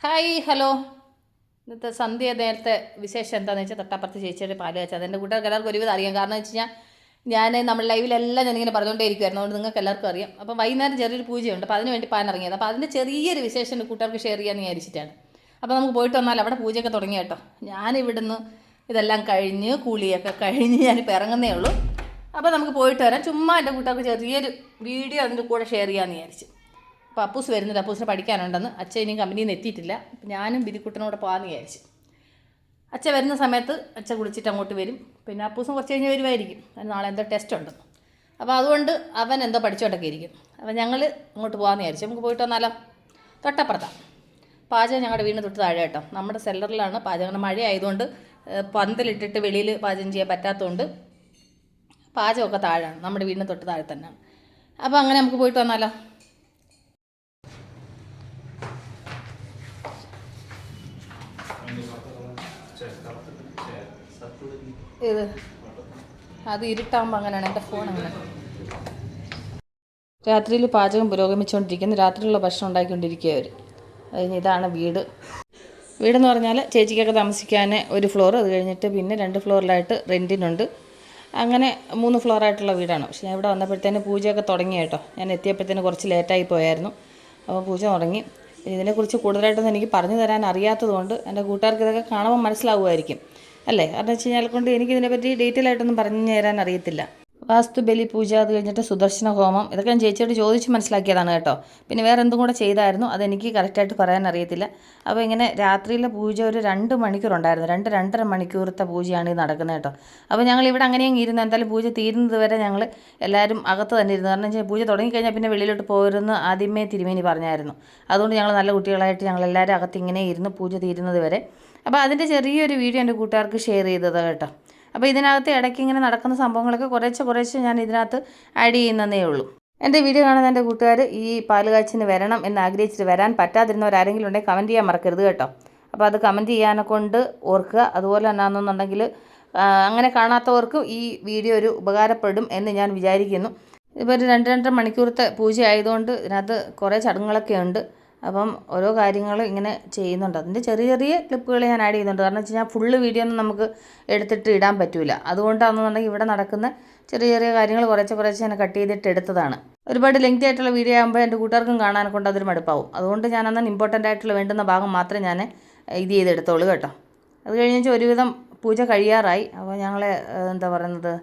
Hi hello. ഇന്നത്തെ സന്ധ്യ നേരത്തെ വിശേഷം എന്താണെന്ന് വെച്ചാൽ തൊട്ടപ്പുറത്ത് ചേച്ചിയുടെ പാല് വെച്ചാൽ അതെൻ്റെ കൂട്ടുകാർക്ക് എല്ലാവർക്കും ഒരുവിധം അറിയാം. കാരണം എന്ന് വെച്ച് കഴിഞ്ഞാൽ നമ്മൾ ലൈവിലെല്ലാം ഞാനിങ്ങനെ പറഞ്ഞുകൊണ്ടേ ഇരിക്കുമായിരുന്നു. അതുകൊണ്ട് നിങ്ങൾക്ക് എല്ലാവർക്കും അറിയാം. അപ്പോൾ വൈകുന്നേരം ചെറിയൊരു പൂജയുണ്ട്. അപ്പോൾ അതിന് വേണ്ടി പാൻ ഇറങ്ങിയത്. അപ്പോൾ അതിൻ്റെ ചെറിയൊരു വിശേഷം എൻ്റെ കൂട്ടുകാർക്ക് ഷെയർ ചെയ്യാമെന്ന് വിചാരിച്ചിട്ടാണ്. അപ്പോൾ നമുക്ക് പോയിട്ട് വന്നാൽ അവിടെ പൂജയൊക്കെ തുടങ്ങി കേട്ടോ. ഞാനിവിടുന്ന് ഇതെല്ലാം കഴിഞ്ഞ് കുളിയൊക്കെ കഴിഞ്ഞ് ഞാനിപ്പോൾ ഇറങ്ങുന്നേ ഉള്ളൂ. അപ്പോൾ നമുക്ക് പോയിട്ട് വരാം. ചുമ്മാ എൻ്റെ കൂട്ടുകാർക്ക് ചെറിയൊരു വീഡിയോ അതിൻ്റെ കൂടെ ഷെയർ ചെയ്യാമെന്ന് വിചാരിച്ചു. അപ്പോൾ അപ്പൂസ് വരുന്നില്ല, അപ്പൂസിനെ പഠിക്കാനുണ്ടെന്ന്. അച്ഛൻ ഇനിയും കമ്പനിയിൽ നിന്ന് എത്തിയിട്ടില്ല. അപ്പം ഞാനും ബിരിക്കുട്ടനോട് പോകാമെന്ന് വിചാരിച്ചു. അച്ഛൻ വരുന്ന സമയത്ത് അച്ഛൻ കുളിച്ചിട്ട് അങ്ങോട്ട് വരും. പിന്നെ അപ്പൂസും കുറച്ച് കഴിഞ്ഞ് വരുമായിരിക്കും. അതിന് നാളെ എന്തോ ടെസ്റ്റ് ഉണ്ട്. അപ്പോൾ അതുകൊണ്ട് അവൻ എന്തോ പഠിച്ചുകൊണ്ടൊക്കെ ഇരിക്കും. അപ്പോൾ ഞങ്ങൾ അങ്ങോട്ട് പോകാമെന്ന് വിചാരിച്ചു. നമുക്ക് പോയിട്ട് വന്നാലോ? തൊട്ടപ്പുറത്താണ് പാചകം. ഞങ്ങളുടെ വീടിന് തൊട്ട് താഴെ കേട്ടോ. നമ്മുടെ സെല്ലറിലാണ് പാചകം. മഴ ആയതുകൊണ്ട് പന്തലിട്ടിട്ട് വെളിയിൽ പാചകം ചെയ്യാൻ പറ്റാത്തതുകൊണ്ട് പാചകമൊക്കെ താഴെയാണ്. നമ്മുടെ വീടിന് തൊട്ട് താഴെ തന്നെയാണ്. അപ്പോൾ അങ്ങനെ നമുക്ക് പോയിട്ട് വന്നാലോ? ഇത് അത് ഇരുട്ടാകുമ്പോൾ അങ്ങനെയാണ്. എൻ്റെ ഫോൺ അങ്ങനെ. രാത്രിയിൽ പാചകം പുരോഗമിച്ചുകൊണ്ടിരിക്കുന്നു. രാത്രിയിലുള്ള ഭക്ഷണം ഉണ്ടാക്കിക്കൊണ്ടിരിക്കുക അവർ. അതിന് ഇതാണ് വീടെന്ന് പറഞ്ഞാൽ ചേച്ചിക്കൊക്കെ താമസിക്കാൻ ഒരു ഫ്ലോർ, അത് കഴിഞ്ഞിട്ട് പിന്നെ 2 ഫ്ലോറിലായിട്ട് റെൻറ്റിനുണ്ട്. അങ്ങനെ 3 ഫ്ലോറായിട്ടുള്ള വീടാണ്. പക്ഷേ ഞാൻ ഇവിടെ വന്നപ്പോഴത്തേന് പൂജയൊക്കെ തുടങ്ങി കേട്ടോ. ഞാൻ എത്തിയപ്പോഴത്തേന് കുറച്ച് ലേറ്റായി പോയായിരുന്നു. അപ്പോൾ പൂജ തുടങ്ങി. ഇതിനെക്കുറിച്ച് കൂടുതലായിട്ടൊന്നും എനിക്ക് പറഞ്ഞു തരാൻ അറിയാത്തതുകൊണ്ട് എൻ്റെ കൂട്ടുകാർക്ക് ഇതൊക്കെ കാണുമ്പോൾ മനസ്സിലാവുമായിരിക്കും അല്ലേ? കാരണം വെച്ച് കഴിഞ്ഞാൽ കൊണ്ട് എനിക്കിതിനെപ്പറ്റി ഡീറ്റെയിൽ ആയിട്ടൊന്നും പറഞ്ഞു തരാൻ അറിയത്തില്ല. വാസ്തു ബലി പൂജ, അത് കഴിഞ്ഞിട്ട് സുദർശന ഹോമം, ഇതൊക്കെ ഞാൻ ചേച്ചിയോട് ചോദിച്ച് മനസ്സിലാക്കിയതാണ് കേട്ടോ. പിന്നെ വേറെ എന്തും കൂടെ ചെയ്തായിരുന്നു, അതെനിക്ക് കറക്റ്റായിട്ട് പറയാൻ അറിയത്തില്ല. അപ്പോൾ ഇങ്ങനെ രാത്രിയിലെ പൂജ ഒരു 2 മണിക്കൂറുണ്ടായിരുന്നു. 2-2.5 മണിക്കൂറത്തെ പൂജയാണ് ഈ നടക്കുന്നത് കേട്ടോ. അപ്പോൾ ഞങ്ങൾ ഇവിടെ അങ്ങനെയും ഇരുന്നു. എന്തായാലും പൂജ തീരുന്നത് വരെ ഞങ്ങൾ എല്ലാവരും അകത്ത് തന്നെ ഇരുന്നു. കാരണം വെച്ചാൽ പൂജ തുടങ്ങിക്കഴിഞ്ഞാൽ പിന്നെ വെളിയിലോട്ട് പോരുമെന്ന് ആദ്യമേ തിരുമേനി പറഞ്ഞായിരുന്നു. അതുകൊണ്ട് ഞങ്ങൾ നല്ല കുട്ടികളായിട്ട് ഞങ്ങളെല്ലാവരും അകത്ത് ഇങ്ങനെ ഇരുന്ന് പൂജ തീരുന്നത് വരെ. അപ്പോൾ അതിൻ്റെ ചെറിയൊരു വീഡിയോ എൻ്റെ കൂട്ടുകാർക്ക് ഷെയർ ചെയ്തത് കേട്ടോ. അപ്പോൾ ഇതിനകത്ത് ഇടയ്ക്ക് ഇങ്ങനെ നടക്കുന്ന സംഭവങ്ങളൊക്കെ കുറേശ്ശെ ഞാൻ ഇതിനകത്ത് ആഡ് ചെയ്യുന്നതേ ഉള്ളൂ. എൻ്റെ വീഡിയോ കാണുന്ന എൻ്റെ കൂട്ടുകാർ ഈ പാലുകാച്ചിന് വരണം എന്ന് ആഗ്രഹിച്ചിട്ട് വരാൻ പറ്റാതിരുന്നവരാരെങ്കിലും ഉണ്ടെങ്കിൽ കമൻറ്റ് ചെയ്യാൻ മറക്കരുത് കേട്ടോ. അപ്പോൾ അത് കമൻറ്റ് ചെയ്യാനെ കൊണ്ട് ഓർക്കുക. അതുപോലെ എന്നാണെന്നുണ്ടെങ്കിൽ അങ്ങനെ കാണാത്തവർക്കും ഈ വീഡിയോ ഒരു ഉപകാരപ്പെടും എന്ന് ഞാൻ വിചാരിക്കുന്നു. ഇപ്പോൾ ഒരു 2-2.5 മണിക്കൂറത്തെ പൂജ ആയതുകൊണ്ട് ഇതിനകത്ത് കുറേ ചടങ്ങുകളൊക്കെ ഉണ്ട്. അപ്പം ഓരോ കാര്യങ്ങൾ ഇങ്ങനെ ചെയ്യുന്നുണ്ട്. അതിൻ്റെ ചെറിയ ക്ലിപ്പുകൾ ഞാൻ ആഡ് ചെയ്യുന്നുണ്ട്. കാരണം വെച്ച് കഴിഞ്ഞാൽ ഫുള്ള് വീഡിയോ ഒന്നും നമുക്ക് എടുത്തിട്ട് ഇടാൻ പറ്റില്ല. അതുകൊണ്ടാണെന്നുണ്ടെങ്കിൽ ഇവിടെ നടക്കുന്ന ചെറിയ കാര്യങ്ങൾ കുറേശ്ശെ ഞാൻ കട്ട് ചെയ്തിട്ട് എടുത്തതാണ്. ഒരുപാട് ലെങ്തി ആയിട്ടുള്ള വീഡിയോ ആകുമ്പോൾ എൻ്റെ കൂട്ടുകാർക്കും കാണാനെ കൊണ്ട് അതൊരു മടുപ്പാവും. അതുകൊണ്ട് ഞാൻ അന്ന് ഇമ്പോർട്ടൻ്റ് ആയിട്ടുള്ള വേണ്ടുന്ന ഭാഗം മാത്രമേ ഞാൻ ഇത് ചെയ്തെടുത്തോളൂ കേട്ടോ. അത് കഴിഞ്ഞ് ഒരുവിധം പൂജ കഴിയാറായി. അപ്പോൾ ഞങ്ങൾ എന്താ പറയുന്നത്,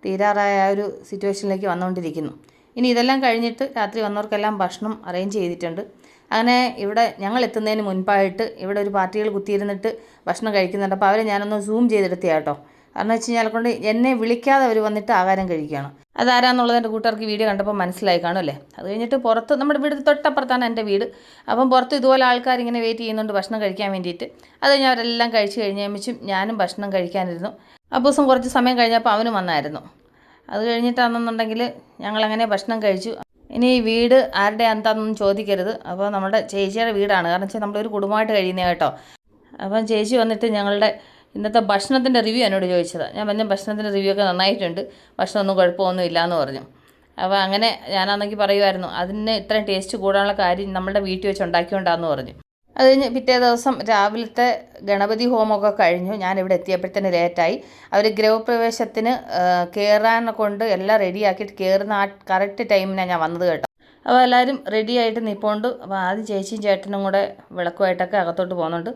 തീരാറായ ആ ഒരു സിറ്റുവേഷനിലേക്ക് വന്നുകൊണ്ടിരിക്കുന്നു. ഇനി ഇതെല്ലാം കഴിഞ്ഞിട്ട് രാത്രി വന്നവർക്കെല്ലാം ഭക്ഷണം അറേഞ്ച് ചെയ്തിട്ടുണ്ട്. അങ്ങനെ ഇവിടെ ഞങ്ങൾ എത്തുന്നതിന് മുൻപായിട്ട് ഇവിടെ ഒരു പാർട്ടികൾ കുത്തിയിരുന്നിട്ട് ഭക്ഷണം കഴിക്കുന്നുണ്ട്. അപ്പോൾ അവരെ ഞാനൊന്ന് സൂം ചെയ്തെടുത്തിയാ കേട്ടോ. കാരണം വെച്ച് കഴിഞ്ഞാൽ കൊണ്ട് എന്നെ വിളിക്കാതെ അവർ വന്നിട്ട് ആഹാരം കഴിക്കുകയാണ്. അതാരാന്നുള്ളത് എൻ്റെ കൂട്ടുകാർക്ക് വീഡിയോ കണ്ടപ്പോൾ മനസ്സിലായി കാണും അല്ലേ? അത് കഴിഞ്ഞിട്ട് പുറത്ത് നമ്മുടെ വീട് തൊട്ടപ്പുറത്താണ് എൻ്റെ വീട്. അപ്പം പുറത്ത് ഇതുപോലെ ആൾക്കാർ ഇങ്ങനെ വെയിറ്റ് ചെയ്യുന്നുണ്ട് ഭക്ഷണം കഴിക്കാൻ വേണ്ടിയിട്ട്. അത് കഴിഞ്ഞ് അവരെല്ലാം കഴിച്ച് കഴിഞ്ഞും ഞാനും ഭക്ഷണം കഴിക്കാനിരുന്നു. അപ്പോൾ ദിവസം കുറച്ച് സമയം കഴിഞ്ഞപ്പോൾ അവനും വന്നായിരുന്നു. അത് കഴിഞ്ഞിട്ടാണെന്നുണ്ടെങ്കിൽ ഞങ്ങളങ്ങനെ ഭക്ഷണം കഴിച്ചു. ഇനി ഈ വീട് ആരുടെ എന്താണെന്നൊന്നും ചോദിക്കരുത്. അപ്പോൾ നമ്മുടെ ചേച്ചിയുടെ വീടാണ്. കാരണം വെച്ചാൽ നമ്മളൊരു കുടുംബമായിട്ട് കഴിയുന്നത് കേട്ടോ. അപ്പം ചേച്ചി വന്നിട്ട് ഞങ്ങളുടെ ഇന്നത്തെ ഭക്ഷണത്തിൻ്റെ റിവ്യൂ എന്നോട് ചോദിച്ചതാണ്. ഞാൻ പറഞ്ഞ ഭക്ഷണത്തിൻ്റെ റിവ്യൂ ഒക്കെ നന്നായിട്ടുണ്ട്, ഭക്ഷണമൊന്നും കുഴപ്പമൊന്നും ഇല്ല എന്ന് പറഞ്ഞു. അപ്പോൾ അങ്ങനെ ഞാനാണെങ്കിൽ പറയുമായിരുന്നു അതിന് ഇത്രയും ടേസ്റ്റ് കൂടാനുള്ള കാര്യം നമ്മുടെ വീട്ടിൽ വെച്ച് ഉണ്ടാക്കിക്കൊണ്ടാന്ന് പറഞ്ഞു. അത് കഴിഞ്ഞ് പിറ്റേ ദിവസം രാവിലത്തെ ഗണപതി ഹോമമൊക്കെ കഴിഞ്ഞു. ഞാനിവിടെ എത്തിയപ്പോഴത്തേന് ലേറ്റായി. അവർ ഗൃഹപ്രവേശത്തിന് കയറാൻ കൊണ്ട് എല്ലാം റെഡിയാക്കിയിട്ട് കയറുന്ന ആ കറക്റ്റ് ടൈമിനാണ് ഞാൻ വന്നത് കേട്ടോ. അപ്പോൾ എല്ലാവരും റെഡിയായിട്ട് നിൽപ്പുണ്ട്. അപ്പോൾ ആദ്യം ചേച്ചിയും ചേട്ടനും കൂടെ വിളക്കുമായിട്ടൊക്കെ അകത്തോട്ട് പോകുന്നുണ്ട്.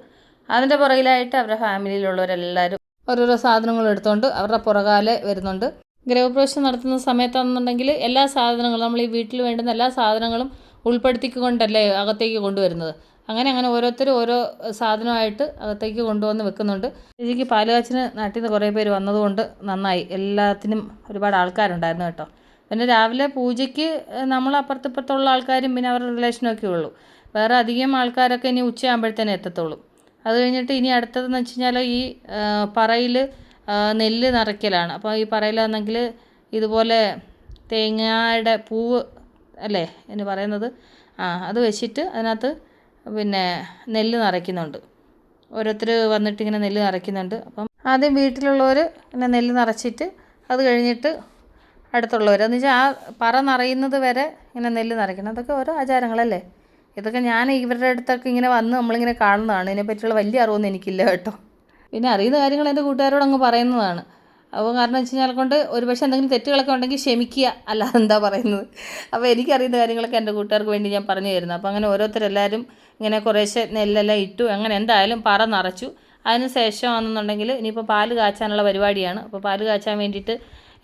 അതിൻ്റെ പുറകിലായിട്ട് അവരുടെ ഫാമിലിയിലുള്ളവരെല്ലാവരും ഓരോരോ സാധനങ്ങൾ എടുത്തുകൊണ്ട് അവരുടെ പുറകാലെ വരുന്നുണ്ട്. ഗൃഹപ്രവേശം നടത്തുന്ന സമയത്താണെന്നുണ്ടെങ്കിൽ എല്ലാ സാധനങ്ങളും നമ്മൾ ഈ വീട്ടിൽ വേണ്ടുന്ന എല്ലാ സാധനങ്ങളും ഉൾപ്പെടുത്തിക്കൊണ്ടല്ലേ അകത്തേക്ക് കൊണ്ടുവരുന്നത്. അങ്ങനെ ഓരോരുത്തരും ഓരോ സാധനമായിട്ട് അകത്തേക്ക് കൊണ്ടുവന്ന് വെക്കുന്നുണ്ട്. ചേച്ചിക്ക് പാലുകാച്ചിന് നാട്ടിൽ നിന്ന് കുറേ പേര് വന്നതുകൊണ്ട് നന്നായി. എല്ലാത്തിനും ഒരുപാട് ആൾക്കാരുണ്ടായിരുന്നു കേട്ടോ. പിന്നെ രാവിലെ പൂജയ്ക്ക് നമ്മൾ അപ്പുറത്തിപ്പുറത്തുള്ള ആൾക്കാരും പിന്നെ അവരുടെ റിലേഷനൊക്കെ ഉള്ളൂ. വേറെ അധികം ആൾക്കാരൊക്കെ ഇനി ഉച്ചയാകുമ്പോഴത്തേനെ എത്തത്തുള്ളൂ. അത് കഴിഞ്ഞിട്ട് ഇനി അടുത്തതെന്ന് വെച്ച് കഴിഞ്ഞാൽ ഈ പറയിൽ നെല്ല് നിറയ്ക്കലാണ്. അപ്പോൾ ഈ പറയിലാണെങ്കിൽ ഇതുപോലെ തേങ്ങയുടെ പൂവ് അല്ലേ എന്ന് പറയുന്നത്, അത് വെച്ചിട്ട് അതിനകത്ത് പിന്നെ നെല്ല് നിറയ്ക്കുന്നുണ്ട്. ഓരോരുത്തർ വന്നിട്ട് ഇങ്ങനെ നെല്ല് നിറയ്ക്കുന്നുണ്ട്. അപ്പം ആദ്യം വീട്ടിലുള്ളവർ ഇങ്ങനെ നെല്ല് നിറച്ചിട്ട് അത് കഴിഞ്ഞിട്ട് അടുത്തുള്ളവർ എന്ന് വെച്ചാൽ ആ പറ നിറയുന്നത് വരെ ഇങ്ങനെ നെല്ല് നിറയ്ക്കണം. അതൊക്കെ ഓരോ ആചാരങ്ങളല്ലേ. ഇതൊക്കെ ഞാൻ ഇവരുടെ അടുത്തൊക്കെ ഇങ്ങനെ വന്ന് നമ്മളിങ്ങനെ കാണുന്നതാണ്. ഇതിനെപ്പറ്റിയുള്ള വലിയ അറിവൊന്നും എനിക്കില്ല കേട്ടോ. പിന്നെ അറിയുന്ന കാര്യങ്ങൾ എൻ്റെ കൂട്ടുകാരോട് അങ്ങ് പറയുന്നതാണ്. അപ്പോൾ കാരണം വെച്ച് കഴിഞ്ഞാൽ കൊണ്ട് ഒരുപക്ഷെ എന്തെങ്കിലും തെറ്റുകളൊക്കെ ഉണ്ടെങ്കിൽ ക്ഷമിക്കുക, അല്ലാതെ എന്താ പറയുന്നത്. അപ്പോൾ എനിക്കറിയുന്ന കാര്യങ്ങളൊക്കെ എൻ്റെ കൂട്ടുകാർക്ക് വേണ്ടി ഞാൻ പറഞ്ഞു തരുന്നു. അപ്പോൾ അങ്ങനെ ഓരോരുത്തരെല്ലാവരും ഇങ്ങനെ കുറേശ്ശെ നെല്ലെല്ലാം ഇട്ടു. അങ്ങനെ എന്തായാലും പറ നിറച്ചു. അതിന് ശേഷം ആണെന്നുണ്ടെങ്കിൽ ഇനിയിപ്പോൾ പാല് കാച്ചാനുള്ള പരിപാടിയാണ്. അപ്പോൾ പാല് കാച്ചാൻ വേണ്ടിയിട്ട്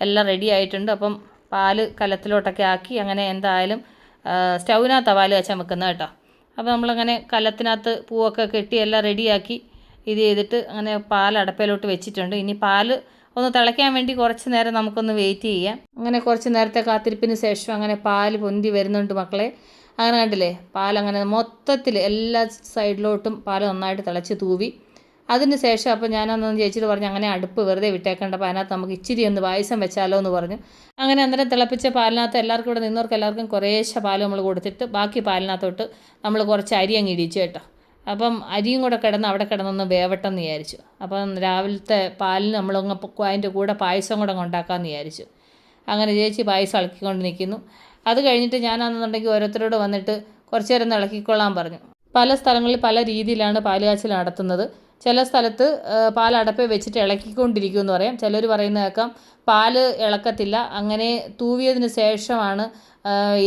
എല്ലാം റെഡി ആയിട്ടുണ്ട്. അപ്പം പാല് കലത്തിലോട്ടൊക്കെ ആക്കി അങ്ങനെ എന്തായാലും സ്റ്റൗവിനകത്താണ് പാല് കാച്ചാൻ വെക്കുന്നത് കേട്ടോ. അപ്പോൾ നമ്മളങ്ങനെ കലത്തിനകത്ത് പൂവൊക്കെ കെട്ടി എല്ലാം റെഡിയാക്കി ഇത് ചെയ്തിട്ട് അങ്ങനെ പാൽ അടപ്പയിലോട്ട് വെച്ചിട്ടുണ്ട്. ഇനി പാല് ഒന്ന് തിളയ്ക്കാൻ വേണ്ടി കുറച്ച് നേരം നമുക്കൊന്ന് വെയിറ്റ് ചെയ്യാം. അങ്ങനെ കുറച്ച് നേരത്തെ കാത്തിരിപ്പിന് ശേഷം അങ്ങനെ പാല് പൊന്തി വരുന്നുണ്ട് മക്കളെ. അങ്ങനെ കണ്ടില്ലേ, പാലങ്ങനെ മൊത്തത്തിൽ എല്ലാ സൈഡിലോട്ടും പാല് നന്നായിട്ട് തിളച്ച് തൂവി. അതിന് ശേഷം അപ്പോൾ ഞാനൊന്ന് ചേച്ചിട്ട് പറഞ്ഞു അങ്ങനെ അടുപ്പ് വെറുതെ വിട്ടേക്കേണ്ട, അപ്പോൾ അതിനകത്ത് നമുക്ക് ഇച്ചിരി ഒന്ന് പായസം വെച്ചാലോ എന്ന് പറഞ്ഞു. അങ്ങനെ അന്നേരം തിളപ്പിച്ച പാലിനകത്ത് എല്ലാവർക്കും ഇവിടെ നിന്നവർക്ക് എല്ലാവർക്കും കുറേശ്ശെ പാല് നമ്മൾ കൊടുത്തിട്ട് ബാക്കി പാലിനകത്തോട്ട് നമ്മൾ കുറച്ച് അരി അങ്ങ് ഇടിച്ചു കേട്ടോ. അപ്പം അരിയും കൂടെ കിടന്ന് അവിടെ കിടന്നൊന്ന് വേവട്ടെന്ന് വിചാരിച്ചു. അപ്പം രാവിലത്തെ പാലിന് നമ്മളങ്ങ് അതിൻ്റെ കൂടെ പായസം കൂടെ ഉണ്ടാക്കാമെന്ന് വിചാരിച്ചു. അങ്ങനെ ചേച്ചി പായസം ഇളക്കിക്കൊണ്ട് നിൽക്കുന്നു. അത് കഴിഞ്ഞിട്ട് ഞാനാണെന്നുണ്ടെങ്കിൽ ഓരോരുത്തരോട് വന്നിട്ട് കുറച്ച് നേരം ഒന്ന് ഇളക്കിക്കൊള്ളാൻ പറഞ്ഞു. പല സ്ഥലങ്ങളിൽ പല രീതിയിലാണ് പാല് കാച്ചൽ നടത്തുന്നത്. ചില സ്ഥലത്ത് പാലടപ്പേ വെച്ചിട്ട് ഇളക്കിക്കൊണ്ടിരിക്കുമെന്ന് പറയാം. ചിലർ പറയുന്ന കേൾക്കാം പാല് ഇളക്കത്തില്ല, അങ്ങനെ തൂവിയതിന് ശേഷമാണ്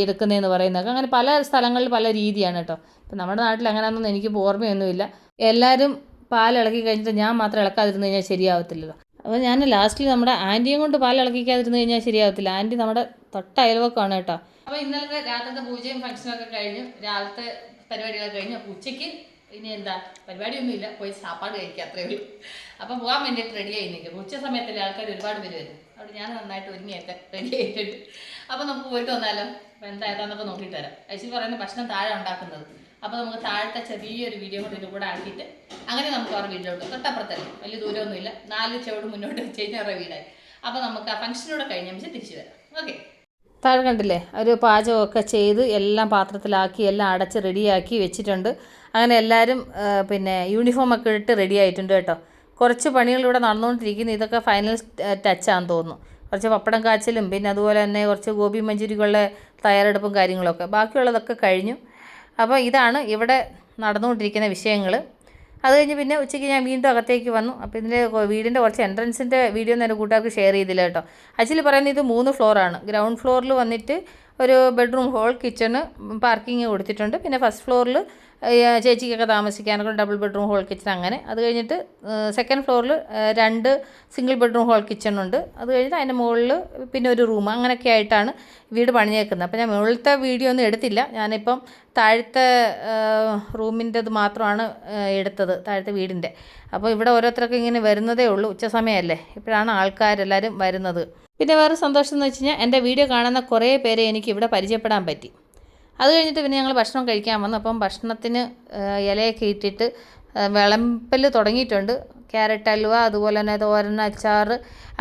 എടുക്കുന്നതെന്ന് പറയുന്നത്. അങ്ങനെ പല സ്ഥലങ്ങളിൽ പല രീതിയാണ് കേട്ടോ. ഇപ്പം നമ്മുടെ നാട്ടിൽ അങ്ങനെയാണെന്നൊന്നും എനിക്ക് ഓർമ്മയൊന്നുമില്ല. എല്ലാവരും പാലിളക്കി കഴിഞ്ഞിട്ട് ഞാൻ മാത്രം ഇളക്കാതിരുന്ന് കഴിഞ്ഞാൽ ശരിയാവത്തില്ലല്ലോ. അപ്പോൾ ഞാൻ ലാസ്റ്റിൽ നമ്മുടെ ആൻറ്റിയും കൊണ്ട് പാലിളക്കിക്കാതിരുന്ന് കഴിഞ്ഞാൽ ശരിയാവത്തില്ല. ആൻറ്റി നമ്മുടെ തൊട്ട അയൽവക്കമാണ് കേട്ടോ. അപ്പോൾ ഇന്നലത്തെ രാത്രിത്തെ പൂജയും ഫംഗ്ഷനൊക്കെ കഴിഞ്ഞു, രാവിലത്തെ പരിപാടികളൊക്കെ കഴിഞ്ഞു. അപ്പോൾ ഉച്ചയ്ക്ക് ഇനി എന്താ പരിപാടിയൊന്നുമില്ല, പോയി സാപ്പാട് കഴിക്കുക, അത്രയേ ഉള്ളൂ. അപ്പം പോകാൻ വേണ്ടിയിട്ട് റെഡി ആയി നിൽക്കും. ഉച്ച സമയത്തല്ലേ ആൾക്കാർ ഒരുപാട് പേര് വരും. അവിടെ ഞാൻ നന്നായിട്ട് ഒരുങ്ങിയൊക്കെ റെഡി ആയിട്ടുണ്ട്. അപ്പോൾ നമുക്ക് പോയിട്ട് വന്നാലോ. അപ്പോൾ എന്താ ഏതാന്നൊക്കെ നോക്കിയിട്ട് വരാം. ഐശ്വര്യ പറയുന്ന ഭക്ഷണം താഴെ ഉണ്ടാക്കുന്നത്. അപ്പോൾ നമുക്ക് താഴത്തെ ചെറിയൊരു വീഡിയോ കൊണ്ട് ഇതിൻ്റെ കൂടെ ആക്കിയിട്ട് അങ്ങനെ നമുക്ക് അവരുടെ വീട്ടിലോട്ട് തൊട്ടപ്പുറത്തല്ലേ, വലിയ ദൂരമൊന്നുമില്ല, 4 ചുവട് മുന്നോട്ട് വെച്ച് കഴിഞ്ഞാൽ അവരുടെ വീടായി. അപ്പോൾ നമുക്ക് ആ ഫംഗ്ഷനോടെ കഴിഞ്ഞ വെച്ച് തിരിച്ചു വരാം. ഓക്കെ. താഴെ കണ്ടില്ലേ, ഒരു പാചകമൊക്കെ ചെയ്ത് എല്ലാം പാത്രത്തിലാക്കി എല്ലാം അടച്ച് റെഡിയാക്കി വെച്ചിട്ടുണ്ട്. അങ്ങനെ എല്ലാവരും പിന്നെ യൂണിഫോമൊക്കെ ഇട്ട് റെഡി ആയിട്ടുണ്ട് കേട്ടോ. കുറച്ച് പണികളിവിടെ നടന്നുകൊണ്ടിരിക്കുന്നു. ഇതൊക്കെ ഫൈനൽ ടച്ചാണെന്ന് തോന്നുന്നു. കുറച്ച് പപ്പടം കാച്ചലും പിന്നെ അതുപോലെ തന്നെ കുറച്ച് ഗോപി മഞ്ചൂരിക്കുള്ള തയ്യാറെടുപ്പും കാര്യങ്ങളൊക്കെ, ബാക്കിയുള്ളതൊക്കെ കഴിഞ്ഞു. അപ്പോൾ ഇതാണ് ഇവിടെ നടന്നുകൊണ്ടിരിക്കുന്ന വിഷയങ്ങൾ. അത് കഴിഞ്ഞ് പിന്നെ ഉച്ചയ്ക്ക് ഞാൻ വീണ്ടും അകത്തേക്ക് വന്നു. അപ്പോൾ ഇതിൻ്റെ വീടിൻ്റെ കുറച്ച് എൻട്രൻസിൻ്റെ വീഡിയോ ഒന്നും എൻ്റെ കൂട്ടുകാർക്ക് ഷെയർ ചെയ്തില്ല കേട്ടോ. ആക്ച്വലി പറയുന്നത് ഇത് 3 ഫ്ലോറാണ്. ഗ്രൗണ്ട് ഫ്ലോറിൽ വന്നിട്ട് ഒരു ബെഡ്റൂം, ഹോൾ, കിച്ചണ്, പാർക്കിങ് കൊടുത്തിട്ടുണ്ട്. പിന്നെ ഫസ്റ്റ് ഫ്ലോറിൽ ചേച്ചിക്കൊക്കെ താമസിക്കാനൊക്കെ ഡബിൾ ബെഡ്റൂം, ഹോൾ കിച്ചൺ അങ്ങനെ. അത് കഴിഞ്ഞിട്ട് സെക്കൻഡ് ഫ്ലോറിൽ 2 സിംഗിൾ ബെഡ്റൂം, ഹോൾ കിച്ചണുണ്ട്. അത് കഴിഞ്ഞിട്ട് അതിൻ്റെ മുകളിൽ പിന്നെ ഒരു റൂം, അങ്ങനെയൊക്കെ ആയിട്ടാണ് വീട് പണിഞ്ഞേക്കുന്നത്. അപ്പോൾ ഞാൻ മുകളിലത്തെ വീഡിയോ ഒന്നും എടുത്തില്ല. ഞാനിപ്പം താഴത്തെ റൂമിൻ്റെത് മാത്രമാണ് എടുത്തത്, താഴത്തെ വീടിൻ്റെ. അപ്പോൾ ഇവിടെ ഓരോരുത്തരൊക്കെ ഇങ്ങനെ വരുന്നതേ ഉള്ളൂ, ഉച്ച സമയമല്ലേ, ഇപ്പോഴാണ് ആൾക്കാരെല്ലാവരും വരുന്നത്. പിന്നെ വേറെ സന്തോഷം എന്ന് വെച്ച് കഴിഞ്ഞാൽ എൻ്റെ വീഡിയോ കാണുന്ന കുറേ പേരെ എനിക്ക് ഇവിടെ പരിചയപ്പെടാൻ പറ്റി. അത് കഴിഞ്ഞിട്ട് പിന്നെ ഞങ്ങൾ ഭക്ഷണം കഴിക്കാൻ വന്നു. അപ്പം ഭക്ഷണത്തിന് ഇലയൊക്കെ ഇട്ടിട്ട് വിളമ്പൽ തുടങ്ങിയിട്ടുണ്ട്. ക്യാരറ്റ് ഹൽവ, അതുപോലെ തന്നെ തോരൻ, അച്ചാർ,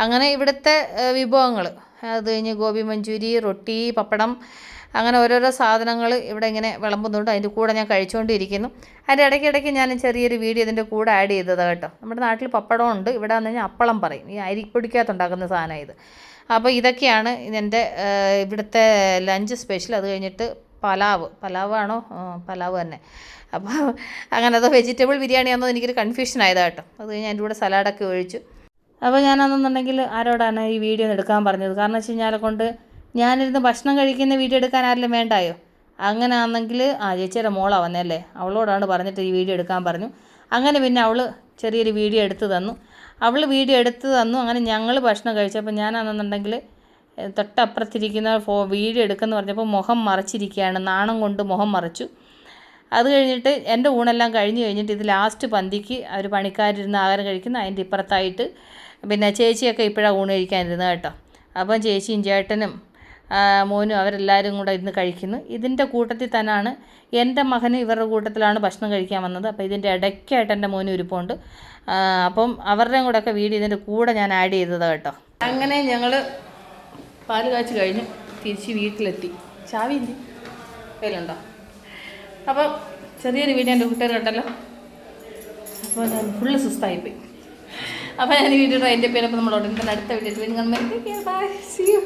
അങ്ങനെ ഇവിടുത്തെ വിഭവങ്ങൾ. അത് കഴിഞ്ഞ് ഗോപി മഞ്ചൂരി, റൊട്ടി, പപ്പടം, അങ്ങനെ ഓരോരോ സാധനങ്ങൾ ഇവിടെ ഇങ്ങനെ വിളമ്പുന്നുണ്ട്. അതിൻ്റെ കൂടെ ഞാൻ കഴിച്ചുകൊണ്ടിരിക്കുന്നു. അതിൻ്റെ ഇടയ്ക്കിടയ്ക്ക് ഞാൻ ചെറിയൊരു വീഡിയോ ഇതിൻ്റെ കൂടെ ആഡ് ചെയ്തതാണ് കേട്ടോ. നമ്മുടെ നാട്ടിൽ പപ്പടം ഉണ്ട്, ഇവിടെ വന്നു കഴിഞ്ഞാൽ അപ്പളം പറയും. ഈ അരിപ്പൊടിക്കകത്തുണ്ടാക്കുന്ന സാധനം ഇത്. അപ്പോൾ ഇതൊക്കെയാണ് എൻ്റെ ഇവിടുത്തെ ലഞ്ച് സ്പെഷ്യൽ. അത് കഴിഞ്ഞിട്ട് പലാവാണോ, പലാവ് തന്നെ. അപ്പോൾ അങ്ങനെ അതോ വെജിറ്റബിൾ ബിരിയാണി ആണെന്നോ എനിക്കൊരു കൺഫ്യൂഷൻ ആയതാണ് കേട്ടോ. അത് കഴിഞ്ഞ് അതിൻ്റെ കൂടെ സലാഡൊക്കെ ഒഴിച്ചു. അപ്പോൾ ഞാനാണെന്നുണ്ടെങ്കിൽ ആരോടാണ് ഈ വീഡിയോ എടുക്കാൻ പറഞ്ഞത്? കാരണം വെച്ച് കഴിഞ്ഞാൽ കൊണ്ട് ഞാനിരുന്ന് ഭക്ഷണം കഴിക്കുന്ന വീഡിയോ എടുക്കാൻ ആരെങ്കിലും വേണ്ടായോ? അങ്ങനെ ആണെങ്കിൽ ചേച്ചിയുടെ മോളാണ് വന്നല്ലേ, അവളോടാണ് പറഞ്ഞിട്ട് ഈ വീഡിയോ എടുക്കാൻ പറഞ്ഞു. അങ്ങനെ പിന്നെ അവൾ ചെറിയൊരു വീഡിയോ എടുത്ത് തന്നു. അങ്ങനെ ഞങ്ങൾ ഭക്ഷണം കഴിച്ചപ്പോൾ ഞാനാണെന്നുണ്ടെങ്കിൽ തൊട്ടപ്പുറത്തിരിക്കുന്ന വീഡിയോ എടുക്കുമെന്ന് പറഞ്ഞപ്പോൾ മുഖം മറച്ചിരിക്കുകയാണ്, നാണം കൊണ്ട് മുഖം മറച്ചു. അത് കഴിഞ്ഞിട്ട് എൻ്റെ ഊണെല്ലാം കഴിഞ്ഞ് കഴിഞ്ഞിട്ട് ഇത് ലാസ്റ്റ് പന്തിക്ക് അവർ പണിക്കാരിരുന്ന് ആഹാരം കഴിക്കുന്ന അതിൻ്റെ ഇപ്പുറത്തായിട്ട് പിന്നെ ചേച്ചിയൊക്കെ ഇപ്പോഴാണ് ഊണ് കഴിക്കാനിരുന്നത് കേട്ടോ. അപ്പം ചേച്ചിയും ചേട്ടനും മോനും അവരെല്ലാവരും കൂടെ ഇരുന്ന് കഴിക്കുന്നു. ഇതിൻ്റെ കൂട്ടത്തിൽ തന്നെയാണ് എൻ്റെ മകനും ഇവരുടെ കൂട്ടത്തിലാണ് ഭക്ഷണം കഴിക്കാൻ വന്നത്. അപ്പോൾ ഇതിൻ്റെ ഇടയ്ക്കായിട്ട് എൻ്റെ മോനും ഇരിപ്പുണ്ട്. അപ്പം അവരുടെയും കൂടെയൊക്കെ വീഡിയോ ഇതിൻ്റെ കൂടെ ഞാൻ ആഡ് ചെയ്തതാണ് കേട്ടോ. അങ്ങനെ ഞങ്ങൾ പാല് കാച്ച് കഴിഞ്ഞ് തിരിച്ച് വീട്ടിലെത്തി. ചാവി എന്തി കയ്യിലുണ്ടോ? അപ്പോൾ ചെറിയൊരു വീഡിയോ എൻ്റെ കൂട്ടുകാർ കണ്ടല്ലോ. അപ്പോൾ ഞാൻ ഫുള്ള് സുസ്തായിപ്പോയി. അപ്പോൾ ഞാൻ ഈ വീഡിയോ എൻ്റെ പേരപ്പോൾ നമ്മളോട് അടുത്ത വീഡിയോ ബൈ, സീ യു.